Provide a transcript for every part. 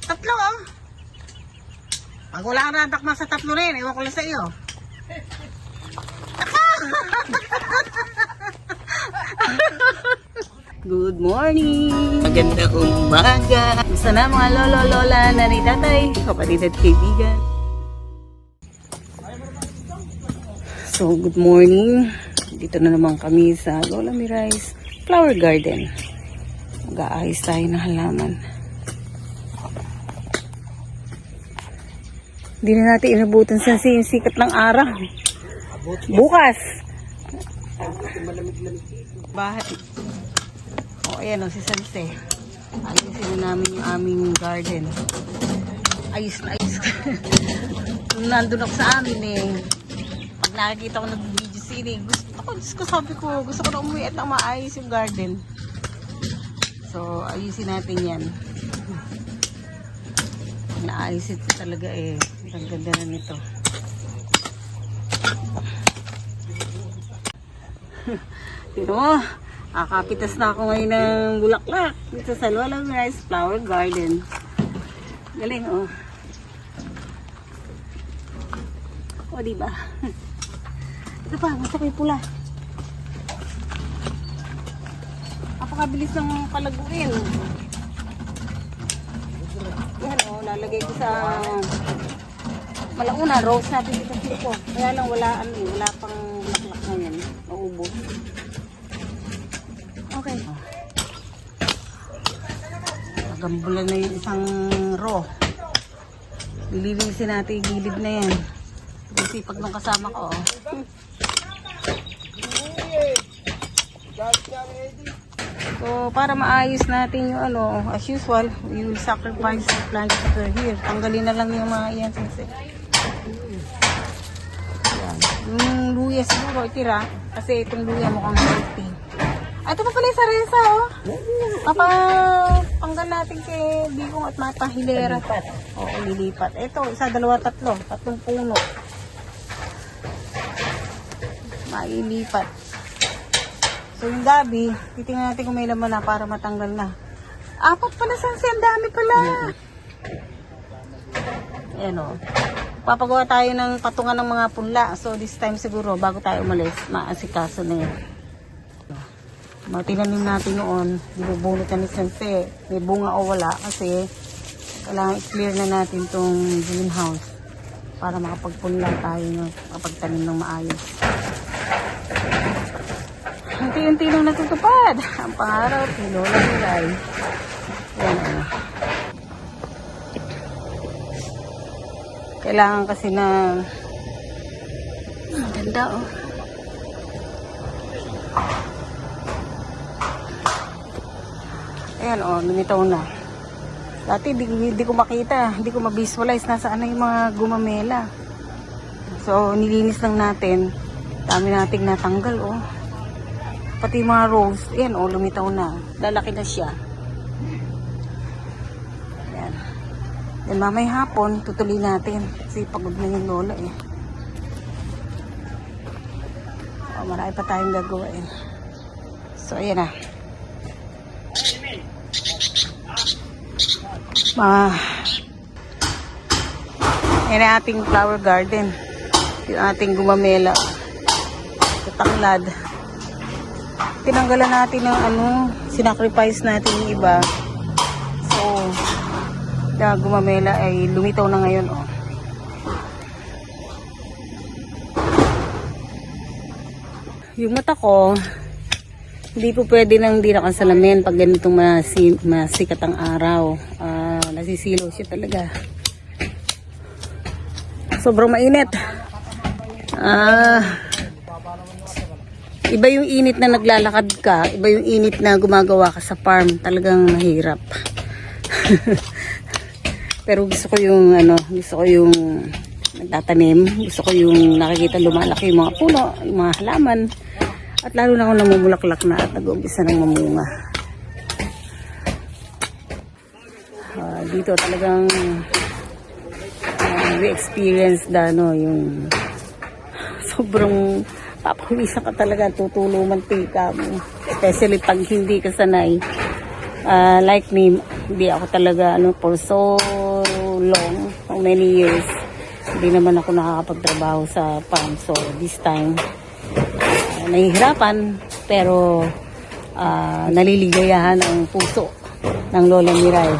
Tatlo oh. Pag wala kang natakma sa tatlo rin, ewan ko lang sa iyo. Good morning! Magandang umaga! Gusto na mga lolo, lola, nanay, tatay, kapatid at kaibigan. So, good morning. Dito na naman kami sa Lola Miray's Flower Garden. Mag-aayos tayo ng halaman. Hindi na natin inabutan sa sikat ng araw. Bukas! Bahay. O, ayan o, si Sanse. Ayusin na namin yung aming garden. Ayos na ayos. Nung nandun ako sa amin eh, pag nakikita ko nag-video sini, sabi ko, gusto ko na umuwi at maayos yung garden. So, ayusin natin yan. Pag naayos ito talaga eh, ang ganda na nito. Pero, kakapitas na ako ngayon ng bulaklak dito sa Lola Miray's Flower Garden. Galing oh. O, diba? Ito pa, basta may pula. Napakabilis ng palaguin. Yan o, lalagay ko sa malauna, rose natin dito dito. Kaya lang wala, wala pang bulaklak ngayon. Naubos. Okay. Nagambulan na yung isang row. Lilinisin natin yung gilid na yan. Kasi pag nung kasama ko, oh. So, para maayos natin yung as usual, we will sacrifice the plants that are here. Tanggalin na lang yung mga iyan. Yung luya siguro, itira. Kasi itong luya mukhang healthy. Ito pa pala yung saresa, oh. Papapanggal natin kay Bigong at Matahilera. Oo, lilipat. Ito, isa, dalawa, tatlo. Tatlong puno. Mailipat. So yung gabi, titingnan natin kung may laman na para matanggal na. Apat pala, Sanse, ang dami pala. Ayan o. Papagawa tayo ng patungan ng mga punla. So this time siguro, bago tayo umalis, maasikaso na yun. Tinanim natin noon, binubunot na ni Sanse. May bunga o wala kasi kailangan i-clear na natin tong greenhouse para makapagpunla tayo, makapagtanim ng maayos. Unti-unti nang natutupad ang pangarap ni Lola Miray. Yan o. Kailangan kasi na ang ganda o. Ayan o, lumitaw na. Dati di ko makita, hindi ko ma-visualize nasaan na yung mga gumamela. So nilinis lang natin. Dami nating natanggal o. Pati mga rose, ayan o, lumitaw na. Lalaki na siya. Ayan. Then mamay hapon, tutuloy natin. Kasi pagod na yung lola eh. O, marami pa tayong gagawa eh. So, ayan na. Ayan ang ating flower garden. Yung ating gumamela. Katanglad. Tinanggalan natin ng sinacrifice natin yung iba. So, yung gumamela ay lumitaw na ngayon, oh. Yung mata ko, hindi po pwede nang di nakasalamin pag ganitong masikat ang araw. Nasisilo siya talaga. Sobrang mainit. Iba yung init na naglalakad ka, iba yung init na gumagawa ka sa farm. Talagang mahirap. Pero gusto ko yung nagtatanim. Gusto ko yung nakikita lumalaki yung mga puno, yung mga halaman. At lalo na kung namumulaklak na at nag-uumpisa ng mamunga. Dito talagang we experience yung sobrang papawisan ka talaga, tutulo mantika mo. Especially pag hindi ka sanay. Like me, Hindi ako talaga for so long, how many years, hindi naman ako nakakapagtrabaho sa farm. So this time, nahihirapan pero naliligayahan ang puso ng Lola Miray.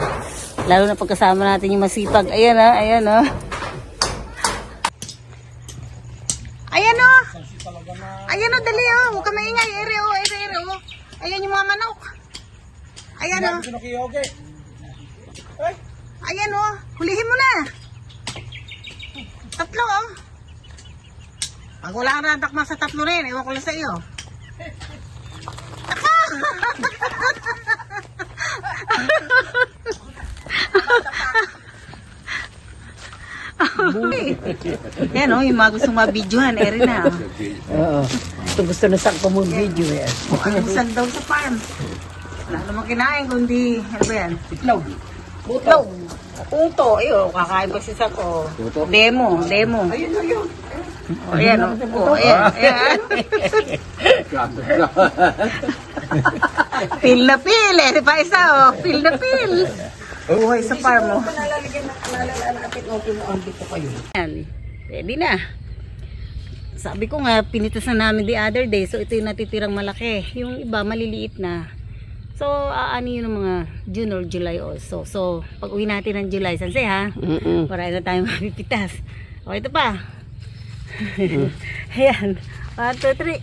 Lalo na pagkasama natin yung masipag. Ayan ayan Ayan Ayan dali huwag ka maingay. Ere Ayan yung mga manok. Ayan Ayan hulihin mo na. 3 Pag wala kang radakma sa 3 rin, ewan ko lang sa iyo. Yan yung mga gustong mabidyohan, eri na. Oo. Ito gusto na sa mo video eh. Almusal daw sa farm. Wala naman kinain kundi, ano ba yan? Itlog. Itlog. Punto, kakain ko si Sako. Demo. Ayun. Ayan ayan. Pil na pil, di pa isa pil na pil. Buhay sa farm mo. Yan, ready na. Sabi ko nga, pinitas na namin the other day. So ito yung natitirang malaki. Yung iba, maliliit na. So, yun ng mga June or July also. So, pag uwi natin ng July, Sanse ha? Para na tayo mapipitas. O, ito pa. Ayan. 1, 2, 3.